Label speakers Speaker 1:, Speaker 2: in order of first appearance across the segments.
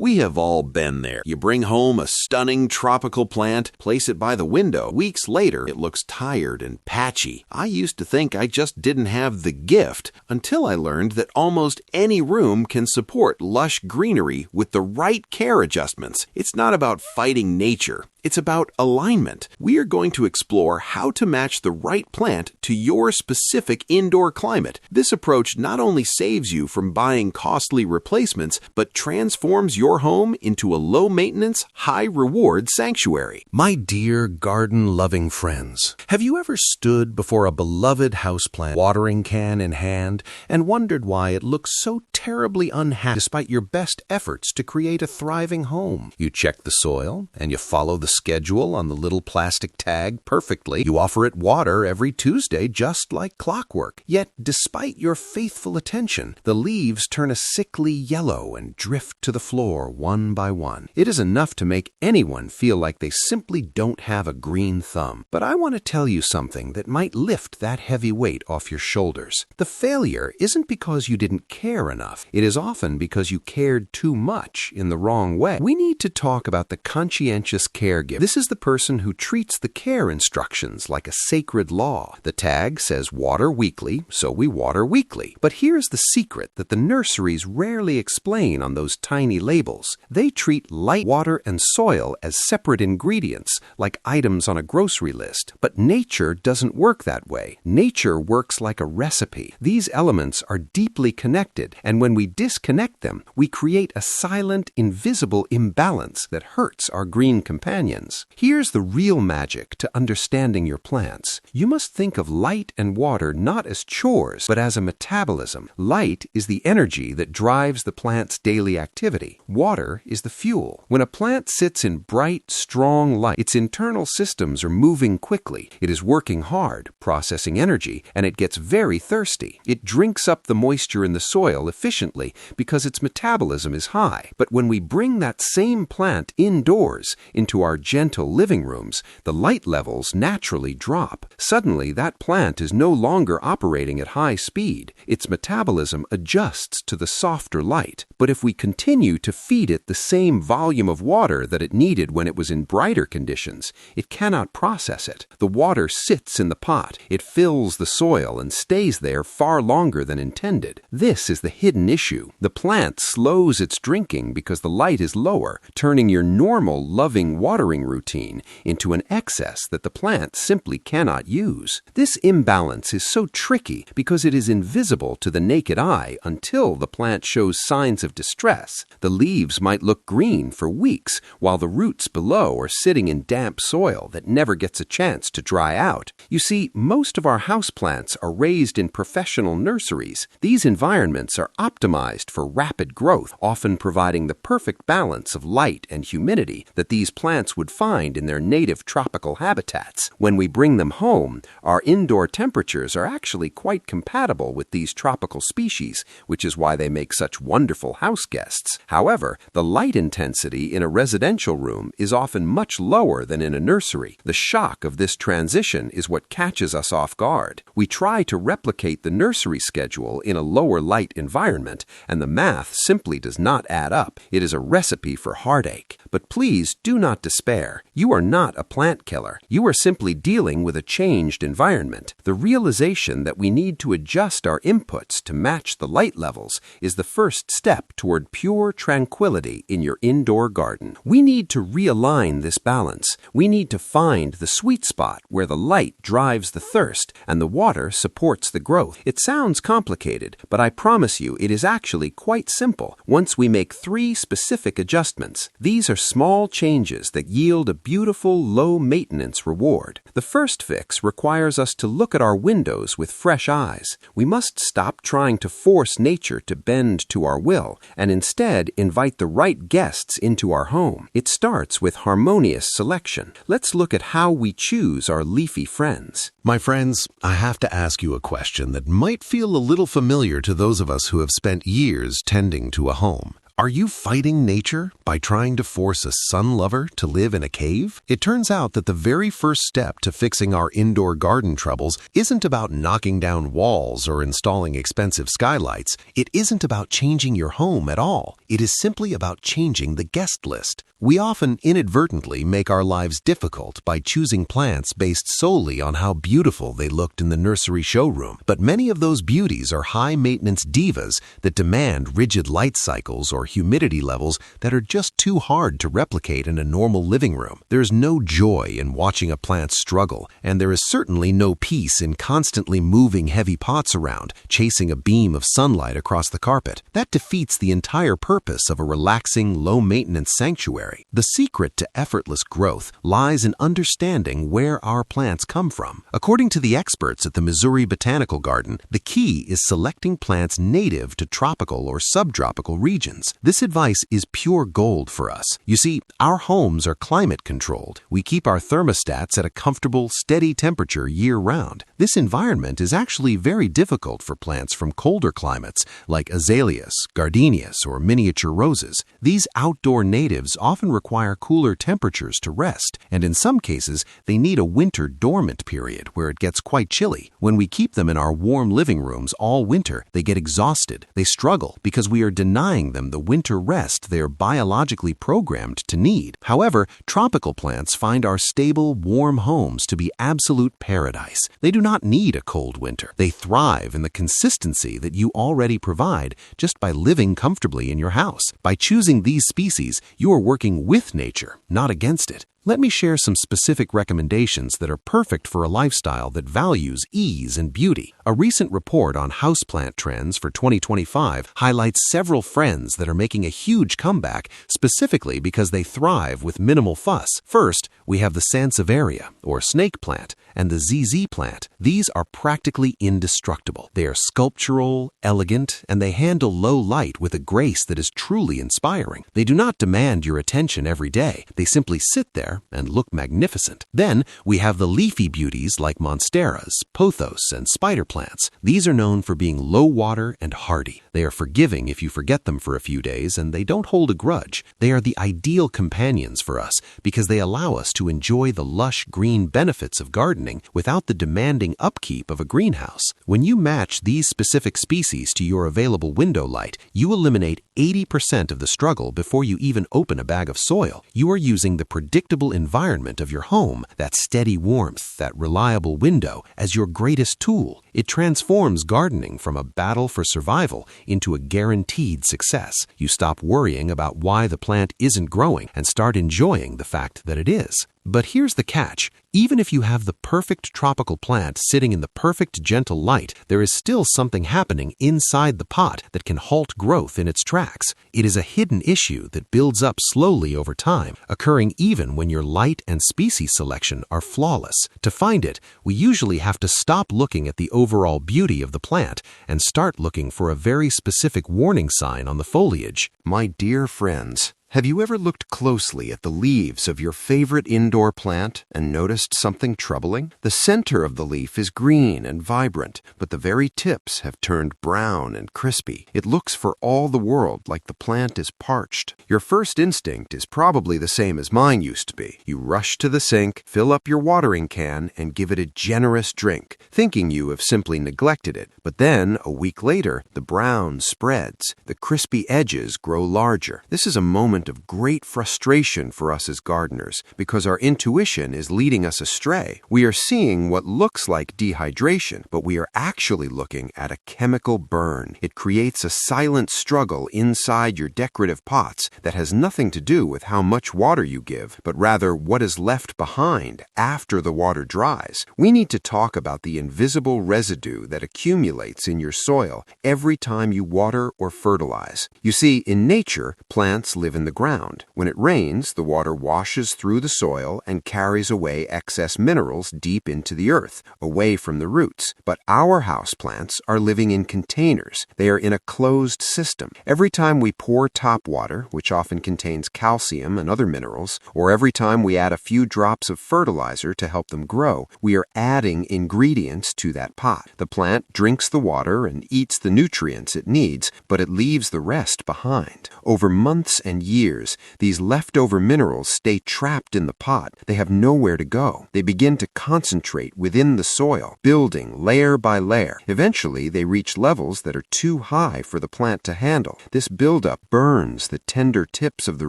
Speaker 1: We have all been there. You bring home a stunning tropical plant, place it by the window. Weeks later, it looks tired and patchy. I used to think I just didn't have the gift until I learned that almost any room can support lush greenery with the right care adjustments. It's not about fighting nature. It's about alignment. We are going to explore how to match the right plant to your specific indoor climate. This approach not only saves you from buying costly replacements, but transforms your home into a low-maintenance, high-reward sanctuary.
Speaker 2: My dear garden-loving friends, have you ever stood before a beloved houseplant, watering can in hand, and wondered why it looks so terribly unhappy despite your best efforts to create a thriving home? You check the soil, and you follow the schedule on the little plastic tag perfectly. You offer it water every Tuesday just like clockwork. Yet, despite your faithful attention, the leaves turn a sickly yellow and drift to the floor one by one. It is enough to make anyone feel like they simply don't have a green thumb. But I want to tell you something that might lift that heavy weight off your shoulders. The failure isn't because you didn't care enough. It is often because you cared too much in the wrong way. We need to talk about the conscientious caregiver. This is the person who treats the care instructions like a sacred law. The tag says water weekly, so we water weekly. But here's the secret that the nurseries rarely explain on those tiny labels. They treat light, water, and soil as separate ingredients, like items on a grocery list. But nature doesn't work that way. Nature works like a recipe. These elements are deeply connected, and when we disconnect them, we create a silent, invisible imbalance that hurts our green companions. Here's the real magic to understanding your plants. You must think of light and water not as chores, but as a metabolism. Light is the energy that drives the plant's daily activity. Water is the fuel. When a plant sits in bright, strong light, its internal systems are moving quickly. It is working hard, processing energy, and it gets very thirsty. It drinks up the moisture in the soil efficiently because its metabolism is high. But when we bring that same plant indoors into our gentle living rooms, the light levels naturally drop. Suddenly, that plant is no longer operating at high speed. Its metabolism adjusts to the softer light. But if we continue to feed it the same volume of water that it needed when it was in brighter conditions, it cannot process it. The water sits in the pot. It fills the soil and stays there far longer than intended. This is the hidden issue. The plant slows its drinking because the light is lower, turning your normal, loving watering routine into an excess that the plant simply cannot use. This imbalance is so tricky because it is invisible to the naked eye until the plant shows signs of distress. The leaves might look green for weeks, while the roots below are sitting in damp soil that never gets a chance to dry out. You see, most of our houseplants are raised in professional nurseries. These environments are optimized for rapid growth, often providing the perfect balance of light and humidity that these plants would find in their native tropical habitats. When we bring them home, our indoor temperatures are actually quite compatible with these tropical species, which is why they make such wonderful house guests. However, the light intensity in a residential room is often much lower than in a nursery. The shock of this transition is what catches us off guard. We try to replicate the nursery schedule in a lower light environment, and the math simply does not add up. It is a recipe for heartache. But please do not despair. You are not a plant killer. You are simply dealing with a changed environment. The realization that we need to adjust our inputs to match the light levels is the first step toward pure tranquility in your indoor garden. We need to realign this balance. We need to find the sweet spot where the light drives the thirst and the water supports the growth. It sounds complicated, but I promise you it is actually quite simple once we make 3 specific adjustments. These are small changes that yield a beautiful, low-maintenance reward. The first fix requires us to look at our windows with fresh eyes. We must stop trying to force nature to bend to our will and instead invite the right guests into our home. It starts with harmonious selection. Let's look at how we choose our leafy friends.
Speaker 3: My friends, I have to ask you a question that might feel a little familiar to those of us who have spent years tending to a home.
Speaker 2: Are you fighting nature by trying to force a sun lover to live in a cave? It turns out that the very first step to fixing our indoor garden troubles isn't about knocking down walls or installing expensive skylights. It isn't about changing your home at all. It is simply about changing the guest list. We often inadvertently make our lives difficult by choosing plants based solely on how beautiful they looked in the nursery showroom. But many of those beauties are high-maintenance divas that demand rigid light cycles or humidity levels that are just too hard to replicate in a normal living room. There's no joy in watching a plant struggle, and there is certainly no peace in constantly moving heavy pots around, chasing a beam of sunlight across the carpet. That defeats the entire purpose of a relaxing, low-maintenance sanctuary. The secret to effortless growth lies in understanding where our plants come from. According to the experts at the Missouri Botanical Garden, the key is selecting plants native to tropical or subtropical regions. This advice is pure gold for us. You see, our homes are climate controlled. We keep our thermostats at a comfortable, steady temperature year-round. This environment is actually very difficult for plants from colder climates like azaleas, gardenias, or miniature roses. These outdoor natives often require cooler temperatures to rest, and in some cases, they need a winter dormant period where it gets quite chilly. When we keep them in our warm living rooms all winter, they get exhausted. They struggle because we are denying them the winter rest they are biologically programmed to need. However, tropical plants find our stable, warm homes to be absolute paradise. They do not need a cold winter. They thrive in the consistency that you already provide just by living comfortably in your house. By choosing these species, you are working with nature, not against it. Let me share some specific recommendations that are perfect for a lifestyle that values ease and beauty. A recent report on houseplant trends for 2025 highlights several friends that are making a huge comeback specifically because they thrive with minimal fuss. First, we have the Sansevieria, or snake plant, and the ZZ plant. These are practically indestructible. They are sculptural, elegant, and they handle low light with a grace that is truly inspiring. They do not demand your attention every day. They simply sit there and look magnificent. Then we have the leafy beauties like monsteras, pothos, and spider plants. These are known for being low water and hardy. They are forgiving if you forget them for a few days, and they don't hold a grudge. They are the ideal companions for us because they allow us to enjoy the lush green benefits of gardening without the demanding upkeep of a greenhouse. When you match these specific species to your available window light, you eliminate 80% of the struggle before you even open a bag of soil. You are using the predictable environment of your home, that steady warmth, that reliable window, as your greatest tool. It transforms gardening from a battle for survival into a guaranteed success. You stop worrying about why the plant isn't growing and start enjoying the fact that it is. But here's the catch. Even if you have the perfect tropical plant sitting in the perfect gentle light, there is still something happening inside the pot that can halt growth in its tracks. It is a hidden issue that builds up slowly over time, occurring even when your light and species selection are flawless. To find it, we usually have to stop looking at the overall beauty of the plant and start looking for a very specific warning sign on the foliage.
Speaker 1: My dear friends, have you ever looked closely at the leaves of your favorite indoor plant and noticed something troubling? The center of the leaf is green and vibrant, but the very tips have turned brown and crispy. It looks for all the world like the plant is parched. Your first instinct is probably the same as mine used to be. You rush to the sink, fill up your watering can, and give it a generous drink, thinking you have simply neglected it. But then, a week later, the brown spreads. The crispy edges grow larger. This is a moment of great frustration for us as gardeners because our intuition is leading us astray. We are seeing what looks like dehydration, but we are actually looking at a chemical burn. It creates a silent struggle inside your decorative pots that has nothing to do with how much water you give, but rather what is left behind after the water dries. We need to talk about the invisible residue that accumulates in your soil every time you water or fertilize. You see, in nature, plants live in the
Speaker 4: the ground. When it rains, the water washes through the soil and carries away excess minerals deep into the earth, away from the roots. But our houseplants are living in containers. They are in a closed system. Every time we pour top water, which often contains calcium and other minerals, or every time we add a few drops of fertilizer to help them grow, we are adding ingredients to that pot. The plant drinks the water and eats the nutrients it needs, but it leaves the rest behind. Over months and years, these leftover minerals stay trapped in the pot. They have nowhere to go. They begin to concentrate within the soil, building layer by layer. Eventually, they reach levels that are too high for the plant to handle. This buildup burns the tender tips of the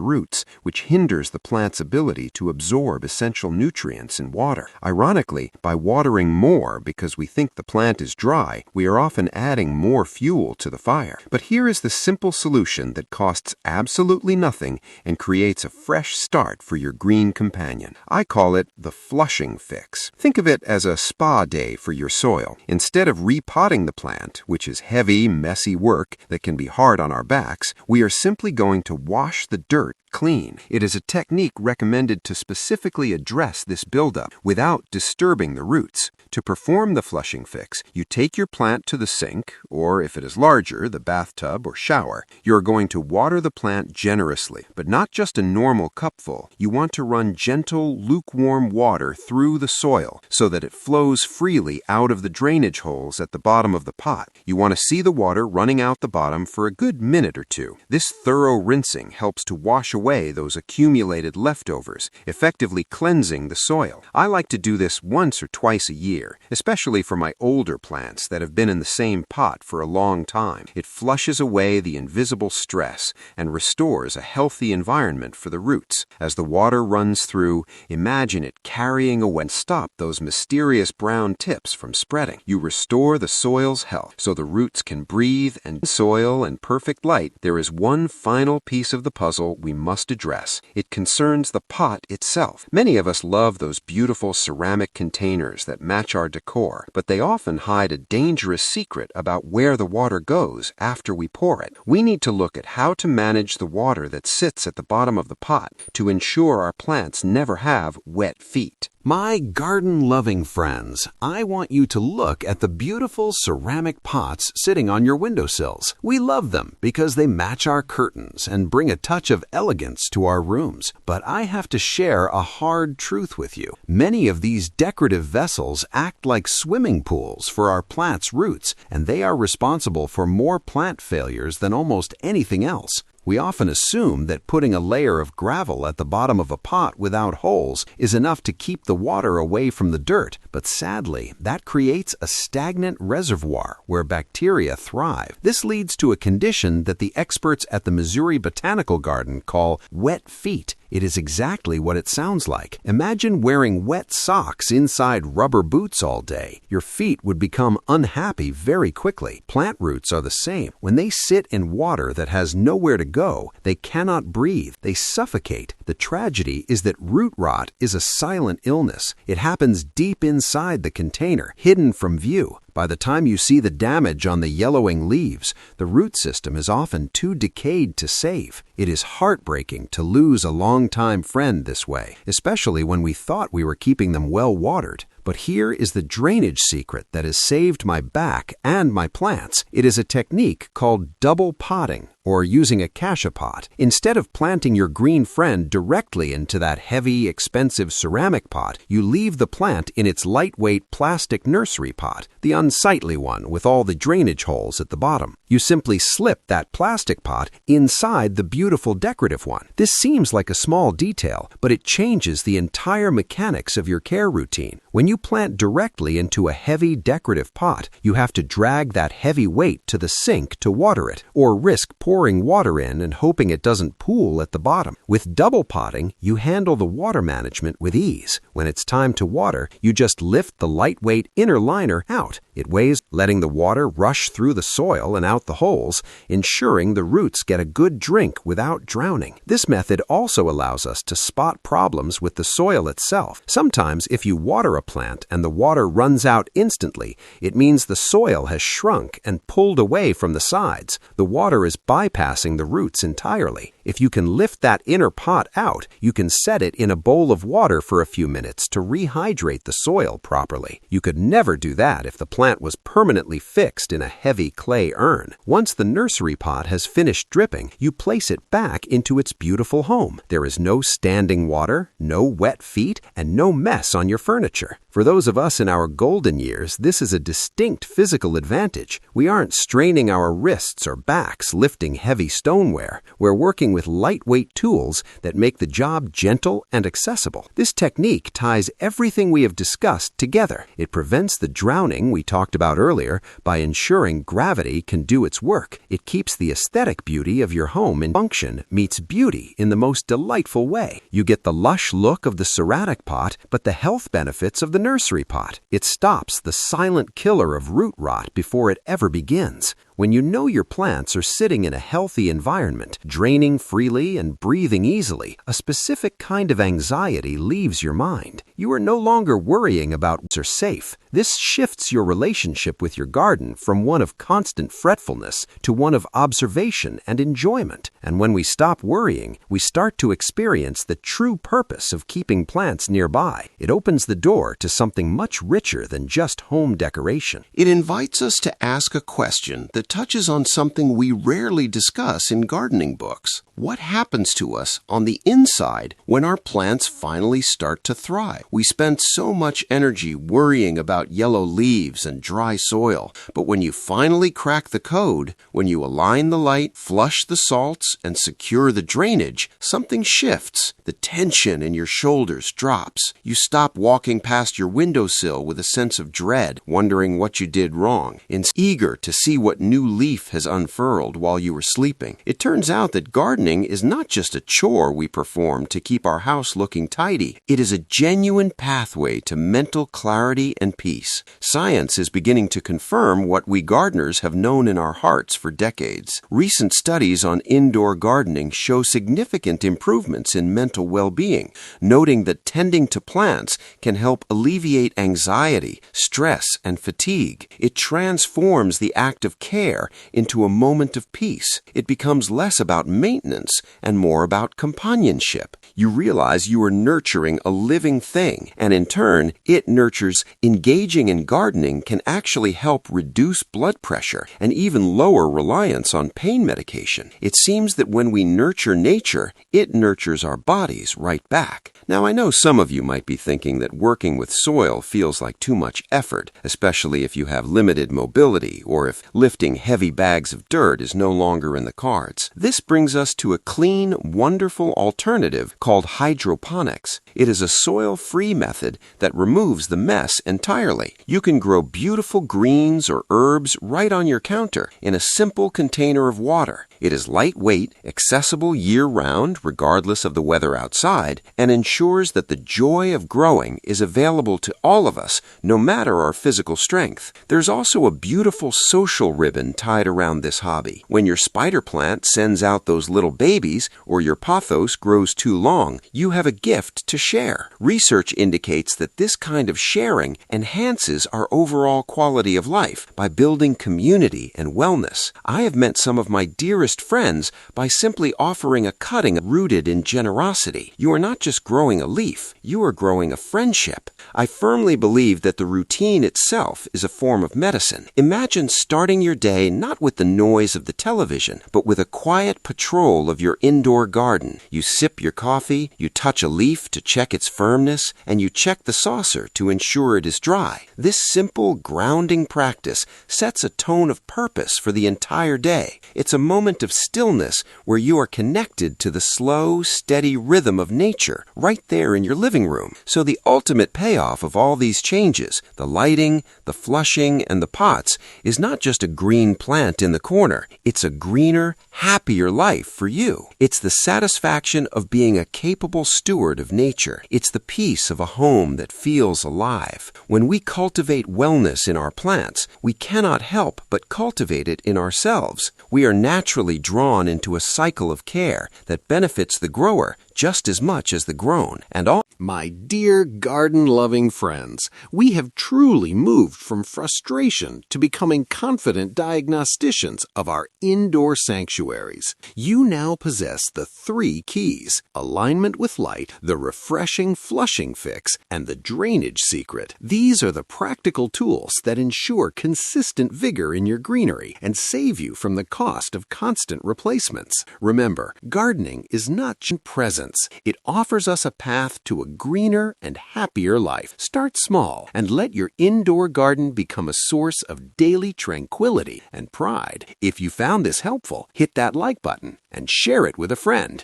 Speaker 4: roots, which hinders the plant's ability to absorb essential nutrients and water. Ironically, by watering more because we think the plant is dry, we are often adding more fuel to the fire. But here is the simple solution that costs absolutely nothing and creates a fresh start for your green companion. I call it the flushing fix. Think of it as a spa day for your soil. Instead of repotting the plant, which is heavy, messy work that can be hard on our backs, we are simply going to wash the dirt clean. It is a technique recommended to specifically address this buildup without disturbing the roots. To perform the flushing fix, you take your plant to the sink, or if it is larger, the bathtub or shower. You are going to water the plant generously, but not just a normal cupful. You want to run gentle, lukewarm water through the soil so that it flows freely out of the drainage holes at the bottom of the pot. You want to see the water running out the bottom for a good minute or two. This thorough rinsing helps to wash away those accumulated leftovers, effectively cleansing the soil. I like to do this once or twice a year, especially for my older plants that have been in the same pot for a long time. It flushes away the invisible stress and restores a healthy environment for the roots. As the water runs through, imagine it carrying away and stop those mysterious brown tips from spreading. You restore the soil's health so the roots can breathe, and soil and perfect light. There is one final piece of the puzzle we must address. It concerns the pot itself. Many of us love those beautiful ceramic containers that match our decor, but they often hide a dangerous secret about where the water goes after we pour it. We need to look at how to manage the water that sits at the bottom of the pot to ensure our plants never have wet feet.
Speaker 2: My garden-loving friends, I want you to look at the beautiful ceramic pots sitting on your windowsills. We love them because they match our curtains and bring a touch of elegance to our rooms. But I have to share a hard truth with you. Many of these decorative vessels act like swimming pools for our plants' roots, and they are responsible for more plant failures than almost anything else. We often assume that putting a layer of gravel at the bottom of a pot without holes is enough to keep the water away from the dirt, but sadly, that creates a stagnant reservoir where bacteria thrive. This leads to a condition that the experts at the Missouri Botanical Garden call wet feet. It is exactly what it sounds like. Imagine wearing wet socks inside rubber boots all day. Your feet would become unhappy very quickly. Plant roots are the same. When they sit in water that has nowhere to go, they cannot breathe. They suffocate. The tragedy is that root rot is a silent illness. It happens deep inside the container, hidden from view. By the time you see the damage on the yellowing leaves, the root system is often too decayed to save. It is heartbreaking to lose a longtime friend this way, especially when we thought we were keeping them well watered. But here is the drainage secret that has saved my back and my plants. It is a technique called double potting, or using a kasha pot. Instead of planting your green friend directly into that heavy, expensive ceramic pot, you leave the plant in its lightweight plastic nursery pot, the unsightly one with all the drainage holes at the bottom. You simply slip that plastic pot inside the beautiful decorative one. This seems like a small detail, but it changes the entire mechanics of your care routine. When you plant directly into a heavy decorative pot, you have to drag that heavy weight to the sink to water it, or risk pouring water in and hoping it doesn't pool at the bottom. With double potting, you handle the water management with ease. When it's time to water, you just lift the lightweight inner liner out. It weighs, letting the water rush through the soil and out the holes, ensuring the roots get a good drink without drowning. This method also allows us to spot problems with the soil itself. Sometimes, if you water a plant
Speaker 4: plant and the water runs out instantly, it means the soil has shrunk and pulled away from the sides. The water is bypassing the roots entirely. If you can lift that inner pot out, you can set it in a bowl of water for a few minutes to rehydrate the soil properly. You could never do that if the plant was permanently fixed in a heavy clay urn. Once the nursery pot has finished dripping, you place it back into its beautiful home. There is no standing water, no wet feet, and no mess on your furniture. For those of us in our golden years, this is a distinct physical advantage. We aren't straining our wrists or backs lifting heavy stoneware. We're working with lightweight tools that make the job gentle and accessible. This technique ties everything we have discussed together. It prevents the drowning we talked about earlier by ensuring gravity can do its work. It keeps the aesthetic beauty of your home in function meets beauty in the most delightful way. You get the lush look of the ceramic pot, but the health benefits of the nursery pot. It stops the silent killer of root rot before it ever begins. When you know your plants are sitting in a healthy environment, draining freely and breathing easily, a specific kind of anxiety leaves your mind. You are no longer worrying about what's safe. This shifts your relationship with your garden from one of constant fretfulness to one of observation and enjoyment. And when we stop worrying, we start to experience the true purpose of keeping plants nearby. It opens the door to something much richer than just home decoration.
Speaker 1: It invites us to ask a question that touches on something we rarely discuss in gardening books. What happens to us on the inside when our plants finally start to thrive? We spend so much energy worrying about yellow leaves and dry soil, but when you finally crack the code, when you align the light, flush the salts, and secure the drainage, something shifts. The tension in your shoulders drops. You stop walking past your windowsill with a sense of dread, wondering what you did wrong, and eager to see what new leaf has unfurled while you were sleeping. It turns out that gardening is not just a chore we perform to keep our house looking tidy. It is a genuine pathway to mental clarity and peace. Science is beginning to confirm what we gardeners have known in our hearts for decades. Recent studies on indoor gardening show significant improvements in mental well-being, noting that tending to plants can help alleviate anxiety, stress, and fatigue. It transforms the act of care into a moment of peace. It becomes less about maintenance and more about companionship. You realize you are nurturing a living thing, and in turn, it nurtures. Engaging in gardening can actually help reduce blood pressure and even lower reliance on pain medication. It seems that when we nurture nature, it nurtures our bodies right back. Now, I know some of you might be thinking that working with soil feels like too much effort, especially if you have limited mobility or if lifting heavy bags of dirt is no longer in the cards. This brings us to a clean, wonderful alternative called hydroponics. It is a soil-free method that removes the mess entirely. You can grow beautiful greens or herbs right on your counter in a simple container of water. It is lightweight, accessible year-round regardless of the weather outside, and ensures that the joy of growing is available to all of us, no matter our physical strength. There's also a beautiful social ribbon tied around this hobby. When your spider plant sends out those little babies, or your pothos grows too long, you have a gift to share. Research indicates that this kind of sharing enhances our overall quality of life by building community and wellness. I have met some of my dearest friends by simply offering a cutting rooted in generosity. You are not just growing a leaf, you are growing a friendship. I firmly believe that the routine itself is a form of medicine. Imagine starting your day not with the noise of the television, but with a quiet patrol of your indoor garden. You sip your coffee, you touch a leaf to check its firmness, and you check the saucer to ensure it is dry. This simple, grounding practice sets a tone of purpose for the entire day. It's a moment of stillness where you are connected to the slow, steady rhythm of nature right there in your living room. So the ultimate payoff of all these changes, the lighting, the flushing, and the pots, is not just a green plant in the corner. It's a greener, happier life for you. It's the satisfaction of being a capable steward of nature. It's the peace of a home that feels alive. When we cultivate wellness in our plants, we cannot help but cultivate it in ourselves. We are naturally drawn into a cycle of care that benefits the grower
Speaker 4: just as much as the grown, and all.
Speaker 1: My dear garden-loving friends, we have truly moved from frustration to becoming confident diagnosticians of our indoor sanctuaries. You now possess the 3 keys: alignment with light, the refreshing flushing fix, and the drainage secret. These are the practical tools that ensure consistent vigor in your greenery and save you from the cost of constant replacements. Remember, gardening is not just presence. It offers us a path to a greener and happier life. Start small and let your indoor garden become a source of daily tranquility and pride. If you found this helpful, hit that like button and share it with a friend.